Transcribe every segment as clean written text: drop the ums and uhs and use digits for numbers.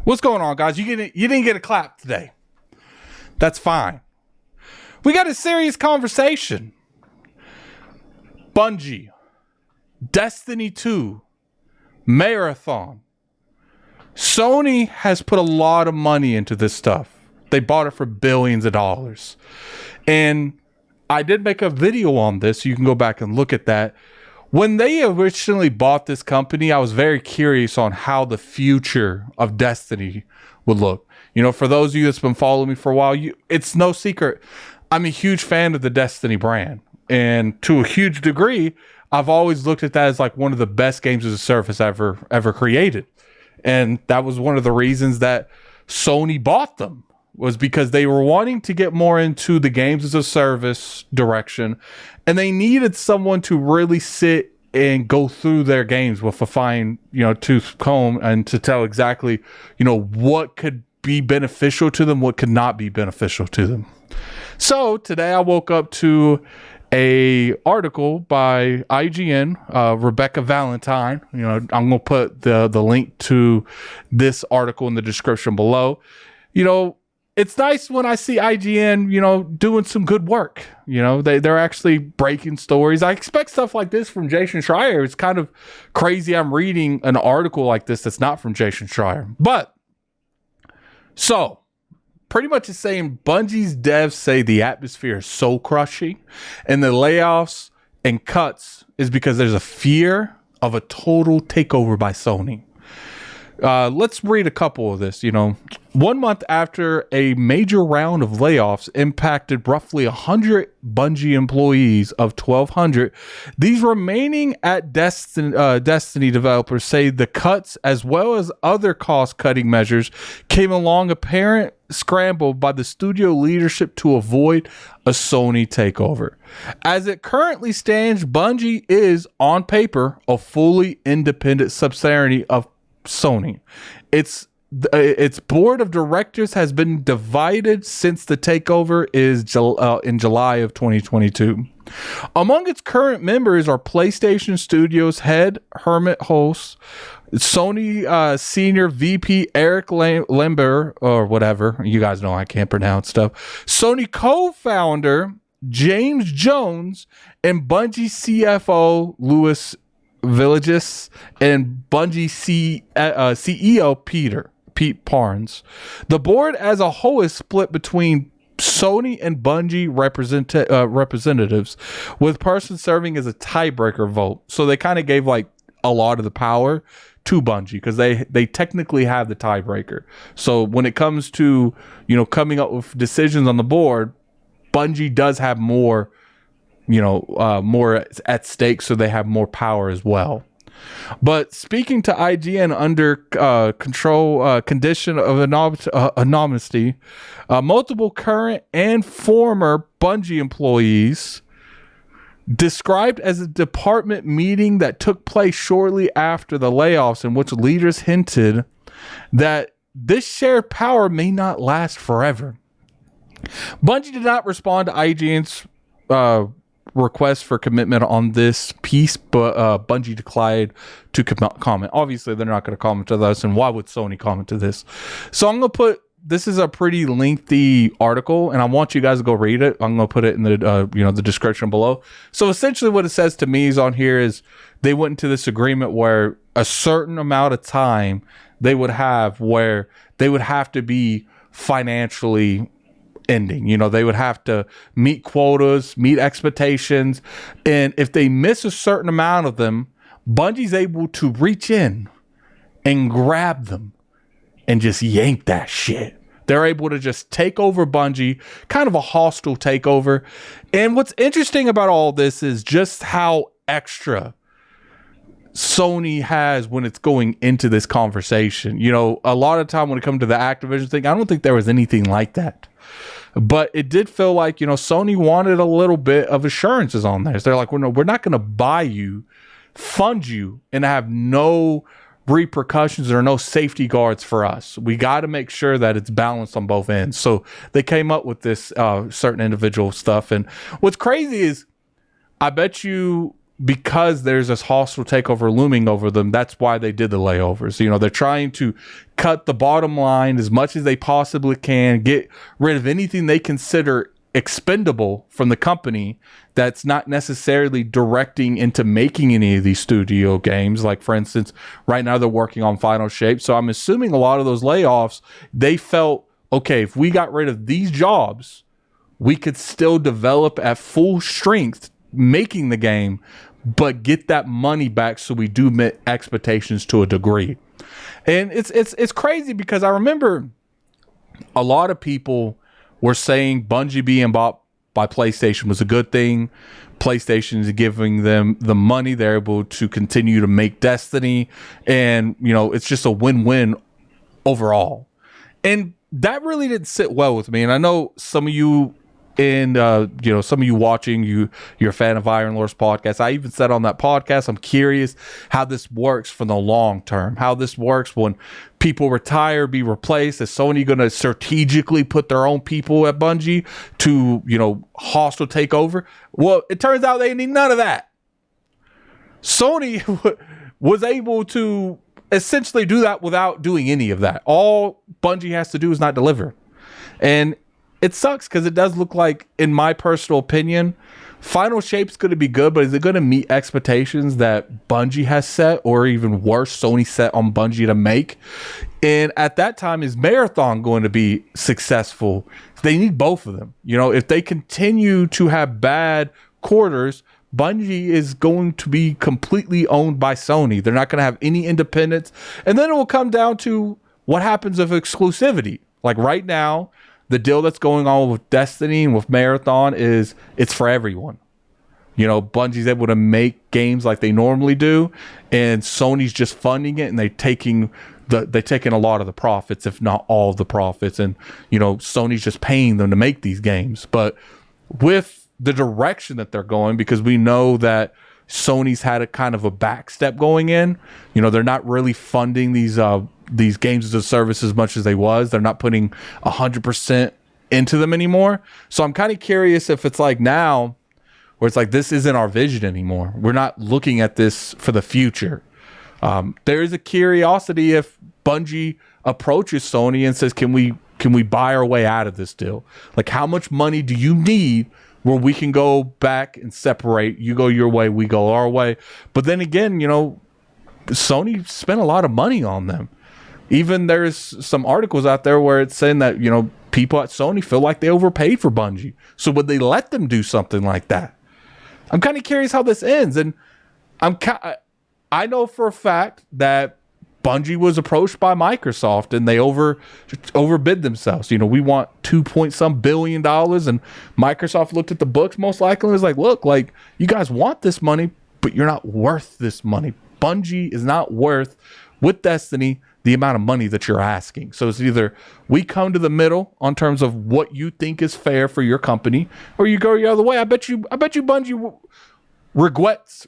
What's going on, guys? You didn't get a clap today. That's fine. We got a serious conversation. Bungie, Destiny 2, Marathon. Sony has put a lot of money into this stuff. They bought it for billions of dollars. And I did make a video on this. You can go back and look at that. When they originally bought this company, I was very curious on how the future of Destiny would look. You know, for those of you that's been following me for a while, it's no secret. I'm a huge fan of the Destiny brand. And to a huge degree, I've always looked at that as like one of the best games as a service ever created. And that was one of the reasons that Sony bought them, was because they were wanting to get more into the games as a service direction. And they needed someone to really sit and go through their games with a fine, tooth comb, and to tell exactly, what could be beneficial to them, what could not be beneficial to them. So today I woke up to a article by IGN, Rebecca Valentine. I'm going to put the link to this article in the description below. It's nice when I see IGN, doing some good work. They're actually breaking stories. I expect stuff like this from Jason Schreier. It's kind of crazy I'm reading an article like this that's not from Jason Schreier. But, so, pretty much it's saying Bungie's devs say the atmosphere is soul crushing, and the layoffs and cuts is because there's a fear of a total takeover by Sony. Let's read a couple of this. 1 month after a major round of layoffs impacted roughly 100 Bungie employees of 1,200, these remaining at Destiny developers say the cuts, as well as other cost-cutting measures, came along apparent scramble by the studio leadership to avoid a Sony takeover. As it currently stands, Bungie is, on paper, a fully independent subsidiary of Sony. Its board of directors has been divided since the takeover is in July of 2022. Among its current members are PlayStation Studios head Hermit Host, Sony senior VP Eric Lember, or whatever, you guys know I can't pronounce stuff, Sony co-founder James Jones, and Bungie CFO Louis Villages, and Bungie CEO Pete Parnes. The board as a whole is split between Sony and Bungie representatives, with person serving as a tiebreaker vote. So they kind of gave like a lot of the power to Bungie because they technically have the tiebreaker. So when it comes to coming up with decisions on the board, Bungie does have more more at stake, so they have more power as well. But speaking to IGN under condition of anonymity, multiple current and former Bungie employees described as a department meeting that took place shortly after the layoffs, in which leaders hinted that this shared power may not last forever. Bungie did not respond to IGN's request for commitment on this piece, but Bungie declined to comment. Obviously, they're not going to comment to this, and why would Sony comment to this? So I'm going to put, this is a pretty lengthy article, and I want you guys to go read it. I'm going to put it in the the description below. So essentially what it says to me is on here is they went into this agreement where a certain amount of time they would have where they would have to be financially ending. They would have to meet quotas, meet expectations, and if they miss a certain amount of them, Bungie's able to reach in and grab them and just yank that shit. They're able to just take over Bungie, kind of a hostile takeover. And what's interesting about all this is just how extra Sony has when it's going into this conversation. A lot of time when it comes to the Activision thing, I don't think there was anything like that. But it did feel like, Sony wanted a little bit of assurances on there. So they're like, we're not going to buy you, fund you, and have no repercussions or no safety guards for us. We got to make sure that it's balanced on both ends. So they came up with this certain individual stuff. And what's crazy is, I bet you because there's this hostile takeover looming over them, that's why they did the layovers. You know, they're trying to cut the bottom line as much as they possibly can, get rid of anything they consider expendable from the company that's not necessarily directing into making any of these studio games. Like, for instance, right now they're working on Final Shape. So I'm assuming a lot of those layoffs, they felt, okay, if we got rid of these jobs, we could still develop at full strength making the game, but get that money back so we do meet expectations to a degree. And it's crazy because I remember a lot of people were saying Bungie being bought by PlayStation was a good thing. PlayStation is giving them the money. They're able to continue to make Destiny. And, you know, it's just a win-win overall. And that really didn't sit well with me. And I know some of you and you know, some of you watching, you're a fan of Iron Lord's podcast. I even said on that podcast, I'm curious how this works for the long term, how this works when people retire, be replaced. Is Sony going to strategically put their own people at Bungie to, you know, hostile takeover? Well, it turns out they need none of that. Sony was able to essentially do that without doing any of that. All Bungie has to do is not deliver. And it sucks because it does look like, in my personal opinion, Final Shape's going to be good, but is it going to meet expectations that Bungie has set, or even worse, Sony set on Bungie to make? And at that time, is Marathon going to be successful? They need both of them. You know, if they continue to have bad quarters, Bungie is going to be completely owned by Sony. They're not going to have any independence. And then it will come down to what happens of exclusivity. Like right now, the deal that's going on with Destiny and with Marathon is it's for everyone. You know, Bungie's able to make games like they normally do, and Sony's just funding it, and they're taking a lot of the profits, if not all of the profits. And, you know, Sony's just paying them to make these games. But with the direction that they're going, because we know that Sony's had a kind of a backstep going in, you know, they're not really funding these games as a service as much as they was. They're not putting 100% into them anymore. So I'm kind of curious if it's like now where it's like, this isn't our vision anymore. We're not looking at this for the future. There is a curiosity if Bungie approaches Sony and says, can we buy our way out of this deal? Like, how much money do you need where we can go back and separate? You go your way, we go our way. But then again, you know, Sony spent a lot of money on them. Even there's some articles out there where it's saying that, you know, people at Sony feel like they overpaid for Bungie. So would they let them do something like that? I'm kind of curious how this ends. And I know for a fact that Bungie was approached by Microsoft and they overbid themselves. You know, we want $2 billion, and Microsoft looked at the books most likely and was like, look, like, you guys want this money, but you're not worth this money. Bungie is not worth, with Destiny, the amount of money that you're asking. So it's either we come to the middle on terms of what you think is fair for your company, or you go the other way. I bet you Bungie regrets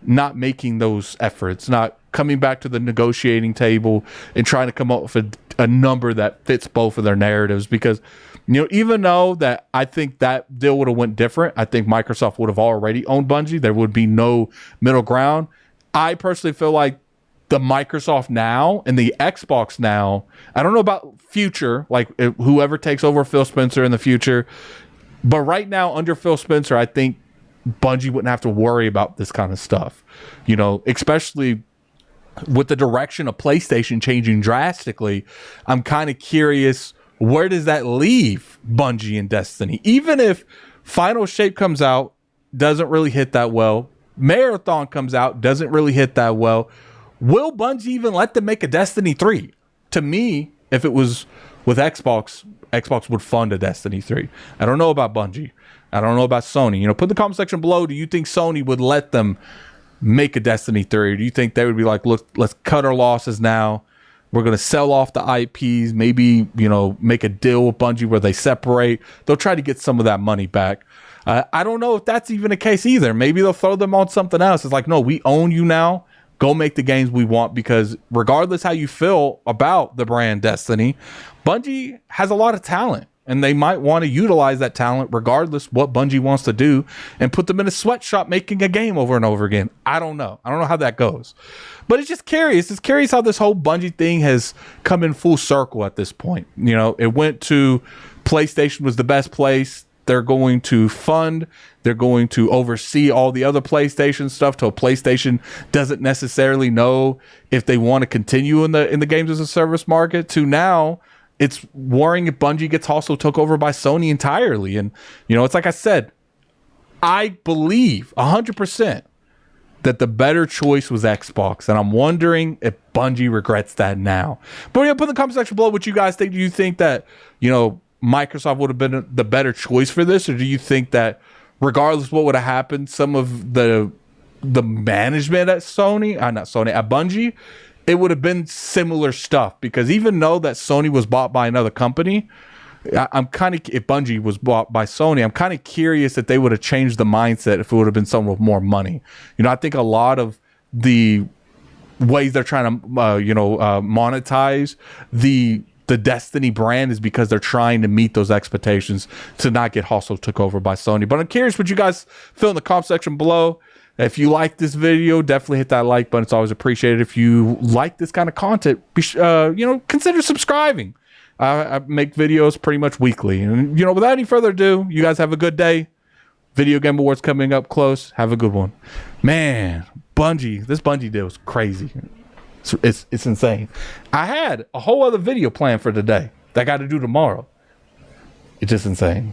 not making those efforts, not coming back to the negotiating table and trying to come up with a number that fits both of their narratives. Because, you know, even though that I think that deal would have went different, I think Microsoft would have already owned Bungie. There would be no middle ground. I personally feel like the Microsoft now and the Xbox now, I don't know about future, like whoever takes over Phil Spencer in the future, but right now under Phil Spencer, I think Bungie wouldn't have to worry about this kind of stuff, you know, especially with the direction of PlayStation changing drastically. I'm kind of curious, where does that leave Bungie and Destiny? Even if Final Shape comes out, doesn't really hit that well, Marathon comes out, doesn't really hit that well, will Bungie even let them make a Destiny 3? To me, if it was with Xbox would fund a Destiny 3. I don't know about Bungie. I don't know about Sony. You know, put in the comment section below, do you think Sony would let them make a Destiny 3? Or do you think they would be like, look, let's cut our losses now. We're going to sell off the IPs, maybe, you know, make a deal with Bungie where they separate. They'll try to get some of that money back. I don't know if that's even the case either. Maybe they'll throw them on something else. It's like, no, we own you now. Go make the games we want, because regardless how you feel about the brand Destiny, Bungie has a lot of talent. and they might want to utilize that talent regardless what Bungie wants to do and put them in a sweatshop making a game over and over again. I don't know how that goes, but it's just curious. It's curious how this whole Bungie thing has come in full circle at this point. You know, it went to PlayStation was the best place. They're going to fund, they're going to oversee all the other PlayStation stuff till PlayStation doesn't necessarily know if they want to continue in the games as a service market, to now it's worrying if Bungie gets also took over by Sony entirely. And, you know, it's like I said, I believe 100% that the better choice was Xbox. And I'm wondering if Bungie regrets that now. But yeah, put in the comment section below what you guys think. Do you think that, you know, Microsoft would have been the better choice for this? Or do you think that regardless of what would have happened, some of the management at at Bungie, it would have been similar stuff? Because even though that Sony was bought by another company, I'm kind of, if Bungie was bought by Sony, I'm kind of curious that they would have changed the mindset if it would have been someone with more money. You know, I think a lot of the ways they're trying to, monetize the Destiny brand is because they're trying to meet those expectations to not get hostile took over by Sony. But I'm curious what you guys feel in the comment section below. If you like this video, definitely hit that like button. It's always appreciated. If you like this kind of content, consider subscribing. I make videos pretty much weekly. And, you know, without any further ado, you guys have a good day. Video Game Awards coming up close. Have a good one. Man, this Bungie deal was crazy. It's insane. I had a whole other video planned for today that I got to do tomorrow. It's just insane.